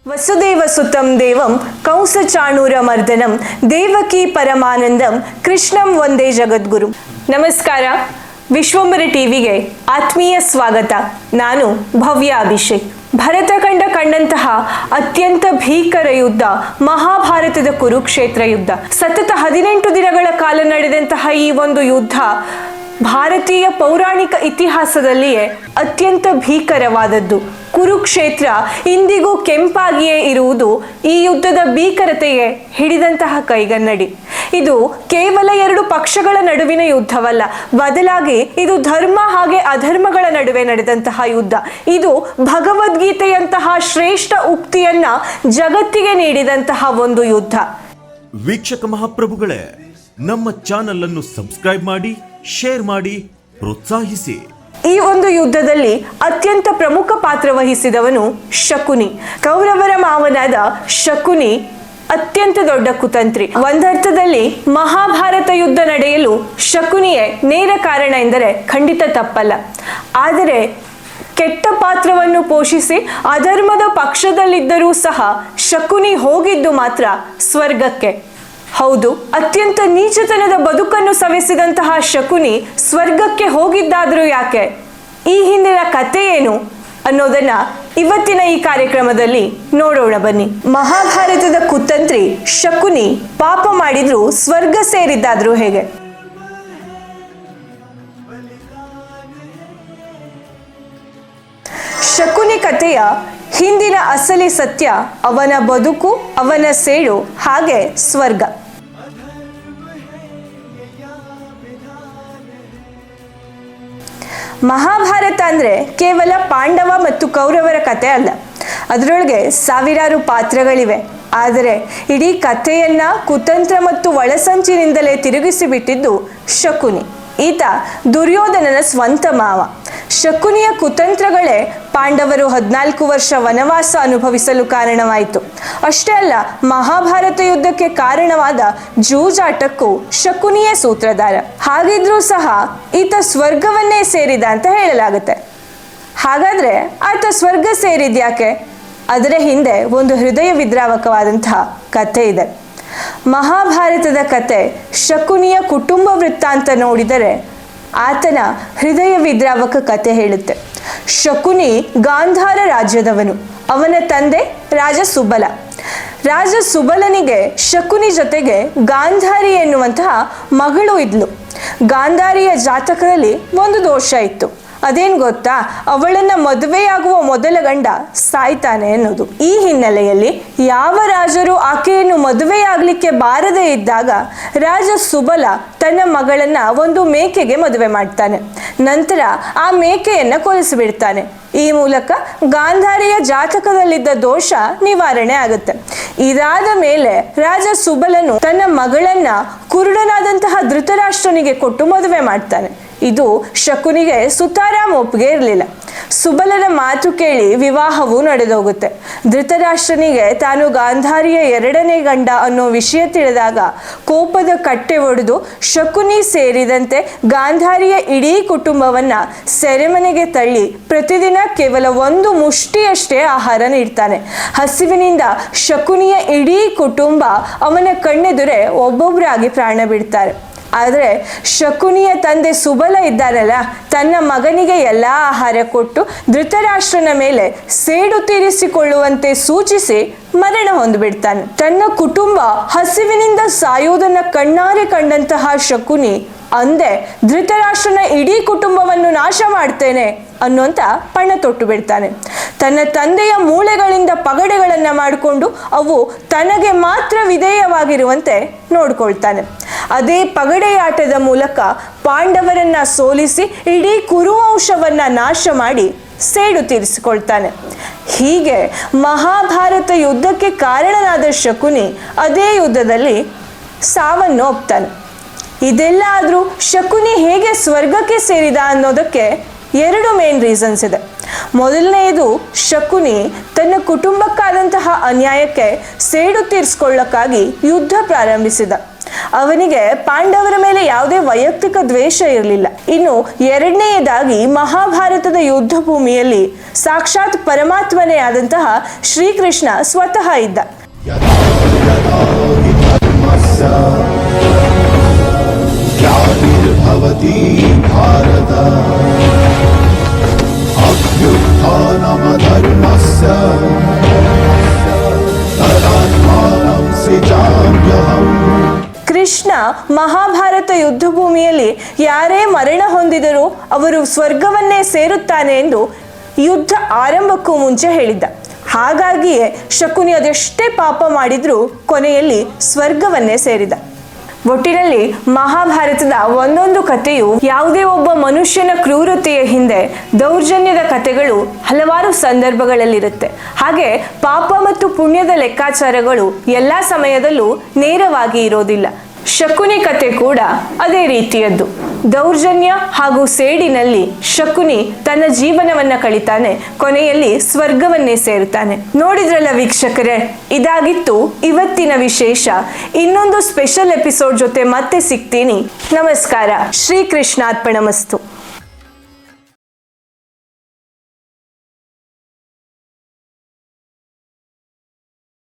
ವಸುದೇವ ಸುತಂ ದೇವಂ ಕಂಸಚಾಣೂರ ಮರ್ದನಂ ದೇವಕಿ ಪರಮಾನಂದಂ ಕೃಷ್ಣಂ ವಂದೇ ಜಗದ್ಗುರು. ನಮಸ್ಕಾರ, ವಿಶ್ವಂಬರ ಟಿವಿಗೆ ಆತ್ಮೀಯ ಸ್ವಾಗತ. ನಾನು ಭವ್ಯ ಅಭಿಷೇಕ್. ಭರತಖಂಡ ಕಂಡಂತಹ ಅತ್ಯಂತ ಭೀಕರ ಯುದ್ಧ ಮಹಾಭಾರತದ ಕುರುಕ್ಷೇತ್ರ ಯುದ್ಧ. ಸತತ 18 ದಿನಗಳ ಕಾಲ ನಡೆದಂತಹ ಈ ಒಂದು ಯುದ್ಧ ಭಾರತೀಯ ಪೌರಾಣಿಕ ಇತಿಹಾಸದಲ್ಲಿಯೇ ಅತ್ಯಂತ ಭೀಕರವಾದದ್ದು. ಕುರುಕ್ಷೇತ್ರ ಇಂದಿಗೂ ಕೆಂಪಾಗಿಯೇ ಇರುವುದು ಈ ಯುದ್ಧದ ಭೀಕರತೆಗೆ ಹಿಡಿದಂತಹ ಕೈಗನ್ನಡಿ. ಇದು ಕೇವಲ 2 ಪಕ್ಷಗಳ ನಡುವಿನ ಯುದ್ಧವಲ್ಲ, ಬದಲಾಗಿ ಇದು ಧರ್ಮ ಹಾಗೆ ಅಧರ್ಮಗಳ ನಡುವೆ ನಡೆದಂತಹ ಯುದ್ಧ. ಇದು ಭಗವದ್ಗೀತೆಯಂತಹ ಶ್ರೇಷ್ಠ ಉಕ್ತಿಯನ್ನ ಜಗತ್ತಿಗೆ ನೀಡಿದಂತಹ ಒಂದು ಯುದ್ಧ. ವೀಕ್ಷಕ ಮಹಾಪ್ರಭುಗಳೇ, ನಮ್ಮ ಚಾನೆಲ್ ಅನ್ನು ಸಬ್ಸ್ಕ್ರೈಬ್ ಮಾಡಿ, ಶೇರ್ ಮಾಡಿ, ಪ್ರೋತ್ಸಾಹಿಸಿ. ಈ ಒಂದು ಯುದ್ಧದಲ್ಲಿ ಅತ್ಯಂತ ಪ್ರಮುಖ ಪಾತ್ರ ವಹಿಸಿದವನು ಶಕುನಿ. ಕೌರವರ ಮಾವನಾದ ಶಕುನಿ ಅತ್ಯಂತ ದೊಡ್ಡ ಕುತಂತ್ರಿ. ಒಂದರ್ಥದಲ್ಲಿ ಮಹಾಭಾರತ ಯುದ್ಧ ನಡೆಯಲು ಶಕುನಿಯೇ ನೇರ ಕಾರಣ ಎಂದರೆ ಖಂಡಿತ ತಪ್ಪಲ್ಲ. ಆದರೆ ಕೆಟ್ಟ ಪಾತ್ರವನ್ನು ಪೋಷಿಸಿ ಅಧರ್ಮದ ಪಕ್ಷದಲ್ಲಿದ್ದರೂ ಸಹ ಶಕುನಿ ಹೋಗಿದ್ದು ಮಾತ್ರ ಸ್ವರ್ಗಕ್ಕೆ. ಹೌದು, ಅತ್ಯಂತ ನೀಚತನದ ಬದುಕನ್ನು ಸವೆಸಿದಂತಹ ಶಕುನಿ ಸ್ವರ್ಗಕ್ಕೆ ಹೋಗಿದ್ದಾದ್ರೂ ಯಾಕೆ? ಈ ಹಿಂದಿನ ಕಥೆ ಏನು ಅನ್ನೋದನ್ನ ಇವತ್ತಿನ ಈ ಕಾರ್ಯಕ್ರಮದಲ್ಲಿ ನೋಡೋಣ ಬನ್ನಿ. ಮಹಾಭಾರತದ ಕುತಂತ್ರಿ ಶಕುನಿ ಪಾಪ ಮಾಡಿದ್ರು ಸ್ವರ್ಗ ಸೇರಿದ್ದಾದ್ರೂ ಹೇಗೆ? ಶಕುನಿ ಕಥೆಯ ಹಿಂದಿನ ಅಸಲಿ ಸತ್ಯ ಅವನ ಬದುಕು, ಅವನ ಸೇಡು, ಹಾಗೆ ಸ್ವರ್ಗ. ಮಹಾಭಾರತ ಅಂದ್ರೆ ಕೇವಲ ಪಾಂಡವ ಮತ್ತು ಕೌರವರ ಕಥೆ ಅಲ್ಲ. ಅದರೊಳಗೆ ಸಾವಿರಾರು ಪಾತ್ರಗಳಿವೆ. ಆದರೆ ಇಡೀ ಕಥೆಯನ್ನ ಕುತಂತ್ರ ಮತ್ತು ಒಳಸಂಚಿನಿಂದಲೇ ತಿರುಗಿಸಿ ಬಿಟ್ಟಿದ್ದು ಶಕುನಿ. ಈತ ದುರ್ಯೋಧನನ ಸ್ವಂತ ಮಾವ. ಶಕುನಿಯ ಕುತಂತ್ರಗಳೇ ಪಾಂಡವರು 14 ವರ್ಷ ವನವಾಸ ಅನುಭವಿಸಲು ಕಾರಣವಾಯಿತು. ಅಷ್ಟೇ ಅಲ್ಲ, ಮಹಾಭಾರತ ಯುದ್ಧಕ್ಕೆ ಕಾರಣವಾದ ಜೂಜಾಟಕ್ಕೂ ಶಕುನಿಯೇ ಸೂತ್ರಧಾರ. ಹಾಗಿದ್ರೂ ಸಹ ಈತ ಸ್ವರ್ಗವನ್ನೇ ಸೇರಿದ ಅಂತ ಹೇಳಲಾಗುತ್ತೆ. ಹಾಗಾದ್ರೆ ಆತ ಸ್ವರ್ಗ ಸೇರಿದ್ಯಾಕೆ? ಅದರ ಹಿಂದೆ ಒಂದು ಹೃದಯ ವಿದ್ರಾವಕವಾದಂತಹ ಕಥೆ ಇದೆ. ಮಹಾಭಾರತದ ಕತೆ ಶಕುನಿಯ ಕುಟುಂಬ ವೃತ್ತಾಂತ ನೋಡಿದರೆ ಆತನ ಹೃದಯ ವಿದ್ರಾವಕ ಕತೆ ಹೇಳುತ್ತೆ. ಶಕುನಿ ಗಾಂಧಾರ ರಾಜ್ಯದವನು. ಅವನ ತಂದೆ ರಾಜ ಸುಬಲ. ರಾಜ ಸುಬಲನಿಗೆ ಶಕುನಿ ಜೊತೆಗೆ ಗಾಂಧಾರಿ ಎನ್ನುವಂತಹ ಮಗಳು ಇದ್ಲು. ಗಾಂಧಾರಿಯ ಜಾತಕದಲ್ಲಿ ಒಂದು ದೋಷ ಇತ್ತು. ಅದೇನು ಗೊತ್ತಾ? ಅವಳನ್ನ ಮದುವೆಯಾಗುವ ಮೊದಲ ಗಂಡ ಸಾಯ್ತಾನೆ ಅನ್ನೋದು. ಈ ಹಿನ್ನೆಲೆಯಲ್ಲಿ ಯಾವ ರಾಜರು ಆಕೆಯನ್ನು ಮದುವೆಯಾಗಲಿಕ್ಕೆ ಬಾರದೇ ಇದ್ದಾಗ ರಾಜ ಸುಬಲ ತನ್ನ ಮಗಳನ್ನ ಒಂದು ಮೇಕೆಗೆ ಮದುವೆ ಮಾಡ್ತಾನೆ. ನಂತರ ಆ ಮೇಕೆಯನ್ನ ಕೊಲಿಸಿಬಿಡ್ತಾನೆ. ಈ ಮೂಲಕ ಗಾಂಧಾರಿಯ ಜಾತಕದಲ್ಲಿದ್ದ ದೋಷ ನಿವಾರಣೆ ಆಗುತ್ತೆ. ಇದಾದ ಮೇಲೆ ರಾಜ ಸುಬಲನು ತನ್ನ ಮಗಳನ್ನ ಕುರುಡನಾದಂತಹ ಧೃತರಾಷ್ಟ್ರನಿಗೆ ಕೊಟ್ಟು ಮದುವೆ ಮಾಡ್ತಾನೆ. ಇದು ಶಕುನಿಗೆ ಸುತಾರಾಮ್ ಒಪ್ಪಿಗೆ ಇರಲಿಲ್ಲ. ಸುಬಲನ ಮಾತು ಕೇಳಿ ವಿವಾಹವು ನಡೆದೋಗುತ್ತೆ. ಧೃತರಾಷ್ಟ್ರನಿಗೆ ತಾನು ಗಾಂಧಾರಿಯ 2ನೇ ಗಂಡ ಅನ್ನೋ ವಿಷಯ ತಿಳಿದಾಗ ಕೋಪದ ಕಟ್ಟೆ ಒಡೆದು ಶಕುನಿ ಸೇರಿದಂತೆ ಗಾಂಧಾರಿಯ ಇಡೀ ಕುಟುಂಬವನ್ನ ಸೆರೆಮನೆಗೆ ತಳ್ಳಿ ಪ್ರತಿದಿನ ಕೇವಲ 1 ಮುಷ್ಟಿಯಷ್ಟೇ ಆಹಾರ ನೀಡ್ತಾನೆ. ಹಸಿವಿನಿಂದ ಶಕುನಿಯ ಇಡೀ ಕುಟುಂಬ ಅವನ ಕಣ್ಣೆದುರೇ ಒಬ್ಬೊಬ್ಬರಾಗಿ ಪ್ರಾಣ ಬಿಡ್ತಾರೆ. ಆದರೆ ಶಕುನಿಯ ತಂದೆ ಸುಬಲ ಇದ್ದಾರಲ್ಲ, ತನ್ನ ಮಗನಿಗೆ ಎಲ್ಲ ಆಹಾರ ಕೊಟ್ಟು ಧೃತರಾಷ್ಟ್ರನ ಮೇಲೆ ಸೇಡು ತೀರಿಸಿಕೊಳ್ಳುವಂತೆ ಸೂಚಿಸಿ ಮರಣ ಹೊಂದಿಬಿಡ್ತಾನೆ. ತನ್ನ ಕುಟುಂಬ ಹಸಿವಿನಿಂದ ಸಾಯುವುದನ್ನ ಕಣ್ಣಾರೆ ಕಂಡಂತಹ ಶಕುನಿ ಅಂದೆ ಧೃತರಾಷ್ಟ್ರನ ಇಡೀ ಕುಟುಂಬವನ್ನು ನಾಶ ಮಾಡ್ತೇನೆ ಅನ್ನುವಂತ ಪಣ ತೊಟ್ಟು ಬಿಡ್ತಾನೆ. ತನ್ನ ತಂದೆಯ ಮೂಳೆಗಳಿಂದ ಪಗಡೆಗಳನ್ನ ಮಾಡಿಕೊಂಡು ಅವು ತನಗೆ ಮಾತ್ರ ವಿಧೇಯವಾಗಿರುವಂತೆ ನೋಡ್ಕೊಳ್ತಾನೆ. ಅದೇ ಪಗಡೆಯಾಟದ ಮೂಲಕ ಪಾಂಡವರನ್ನ ಸೋಲಿಸಿ ಇಡೀ ಕುರುವಂಶವನ್ನ ನಾಶ ಮಾಡಿ ಸೇಡು ತೀರಿಸಿಕೊಳ್ತಾನೆ. ಹೀಗೆ ಮಹಾಭಾರತ ಯುದ್ಧಕ್ಕೆ ಕಾರಣನಾದ ಶಕುನಿ ಅದೇ ಯುದ್ಧದಲ್ಲಿ ಸಾವನ್ನು ಒಪ್ತಾನೆ. ಇದೆಲ್ಲ ಆದ್ರೂ ಶಕುನಿ ಹೇಗೆ ಸ್ವರ್ಗಕ್ಕೆ ಸೇರಿದ ಅನ್ನೋದಕ್ಕೆ 2 ಮೇನ್ ರೀಸನ್ಸ್ ಇದೆ. ಮೊದಲನೆಯದು, ಶಕುನಿ ತನ್ನ ಕುಟುಂಬಕ್ಕಾದಂತಹ ಅನ್ಯಾಯಕ್ಕೆ ಸೇಡು ತೀರಿಸಿಕೊಳ್ಳಕ್ಕಾಗಿ ಯುದ್ಧ ಪ್ರಾರಂಭಿಸಿದ. ಅವನಿಗೆ ಪಾಂಡವರ ಮೇಲೆ ಯಾವುದೇ ವೈಯಕ್ತಿಕ ದ್ವೇಷ ಇರಲಿಲ್ಲ. ಇನ್ನು ಎರಡನೆಯದಾಗಿ ಮಹಾಭಾರತದ ಯುದ್ಧ ಭೂಮಿಯಲ್ಲಿ ಸಾಕ್ಷಾತ್ ಪರಮಾತ್ಮನೇ ಆದಂತಹ ಶ್ರೀಕೃಷ್ಣ ಸ್ವತಃ ಇದ್ದ. ಕೃಷ್ಣ ಮಹಾಭಾರತ ಯುದ್ಧ ಭೂಮಿಯಲ್ಲಿ ಯಾರೇ ಮರಣ ಹೊಂದಿದರೂ ಅವರು ಸ್ವರ್ಗವನ್ನೇ ಸೇರುತ್ತಾನೆ ಎಂದು ಯುದ್ಧ ಆರಂಭಕ್ಕೂ ಮುಂಚೆ ಹೇಳಿದ್ದ. ಹಾಗಾಗಿಯೇ ಶಕುನಿ ಅದೆಷ್ಟೇ ಪಾಪ ಮಾಡಿದ್ರೂ ಕೊನೆಯಲ್ಲಿ ಸ್ವರ್ಗವನ್ನೇ ಸೇರಿದ. ಒಟ್ಟಿನಲ್ಲಿ ಮಹಾಭಾರತದ ಒಂದೊಂದು ಕಥೆಯು ಯಾವುದೇ ಒಬ್ಬ ಮನುಷ್ಯನ ಕ್ರೂರತೆಯ ಹಿಂದೆ ದೌರ್ಜನ್ಯದ ಕಥೆಗಳು ಹಲವಾರು ಸಂದರ್ಭಗಳಲ್ಲಿರುತ್ತೆ. ಹಾಗೆ ಪಾಪ ಮತ್ತು ಪುಣ್ಯದ ಲೆಕ್ಕಾಚಾರಗಳು ಎಲ್ಲ ಸಮಯದಲ್ಲೂ ನೇರವಾಗಿ ಇರೋದಿಲ್ಲ. ಶಕುನಿ ಕತೆ ಕೂಡ ಅದೇ ರೀತಿಯದ್ದು. ದೌರ್ಜನ್ಯ ಹಾಗೂ ಸೇಡಿನಲ್ಲಿ ಶಕುನಿ ತನ್ನ ಜೀವನವನ್ನ ಕಳಿತಾನೆ, ಕೊನೆಯಲ್ಲಿ ಸ್ವರ್ಗವನ್ನೇ ಸೇರುತ್ತಾನೆ. ನೋಡಿದ್ರಲ್ಲ ವೀಕ್ಷಕರೇ, ಇದಾಗಿತ್ತು ಇವತ್ತಿನ ವಿಶೇಷ. ಇನ್ನೊಂದು ಸ್ಪೆಷಲ್ ಎಪಿಸೋಡ್ ಜೊತೆ ಮತ್ತೆ ಸಿಗ್ತೀನಿ. ನಮಸ್ಕಾರ. ಶ್ರೀಕೃಷ್ಣಾರ್ಪಣಮಸ್ತು.